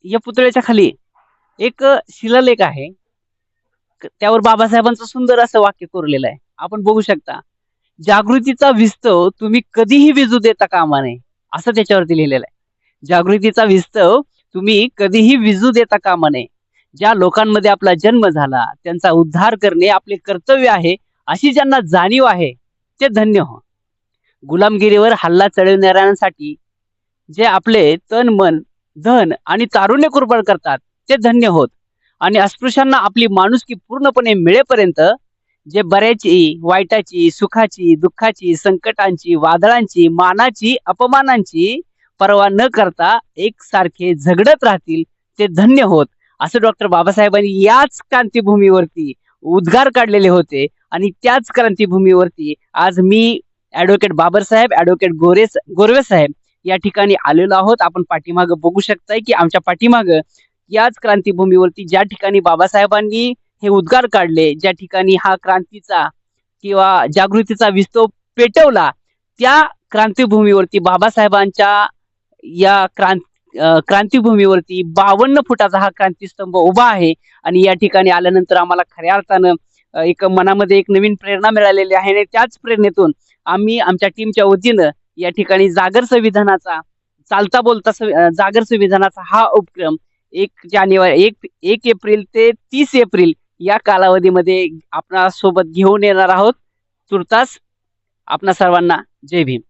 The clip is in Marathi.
या पुतळ्याच्या खाली एक शिलालेख आहे. त्यावर बाबासाहेबांचं सुंदर असं वाक्य कोरलेलं आहे. आपण बघू शकता. जागृतीचा विस्तव तुम्ही कधीही विझू देता कामा नये, असं त्याच्यावरती लिहिलेलं आहे. जागृतीचा विस्तव तुम्ही कधीही विझू देता कामा नये. ज्या लोकांमध्ये आपला जन्म झाला, त्यांचा उद्धार करणे आपले कर्तव्य आहे, अशी ज्यांना जाणीव आहे, ते धन्य हो. गुलामगिरीवर हल्ला चढवणाऱ्यांसाठी जे आपले तन, मन, धन आणि तारुण्य कुर्बान करतात, ते धन्य होत. आणि अस्पृश्यांना आपली माणुसकी पूर्णपणे मिळेपर्यंत जे बऱ्याची, वाईटाची, सुखाची, दुःखाची, संकटांची, वादळांची, मानाची, अपमानांची पर्वा न करता एकसारखे झगडत राहतील, ते धन्य होत. असं डॉक्टर बाबासाहेबांनी याच क्रांतीभूमीवरती उद्गार काढलेले होते. आणि त्याच क्रांतीभूमीवरती आज मी ॲडव्होकेट बाबासाहेब, ॲडव्होकेट गोरवे साहेब या ठिकाणी आलेलो आहोत. आपण पाठीमागं बघू शकताय, की आमच्या पाठीमागं याच क्रांतीभूमीवरती ज्या ठिकाणी बाबासाहेबांनी हे उद्गार काढले, ज्या ठिकाणी हा क्रांतीचा किंवा जागृतीचा विस्तव पेटवला, त्या क्रांतीभूमीवरती बाबासाहेबांच्या या क्रांतीभूमीवरती 52 फुटाचा हा क्रांतीस्तंभ उभा आहे. आणि या ठिकाणी आल्यानंतर आम्हाला खऱ्या अर्थानं एक मनामध्ये एक नवीन प्रेरणा मिळालेली आहे. आणि त्याच प्रेरणेतून आम्ही आमच्या टीमच्या वतीनं या ठिकाणी जागर संविधानाचा चालता बोलता जागर संविधानाचा हा उपक्रम 1 एप्रिल ते 30 एप्रिल या कालावधीमध्ये आपणा सोबत घेऊन येणार आहोत. तुर्तास आपणा सर्वांना जय भीम.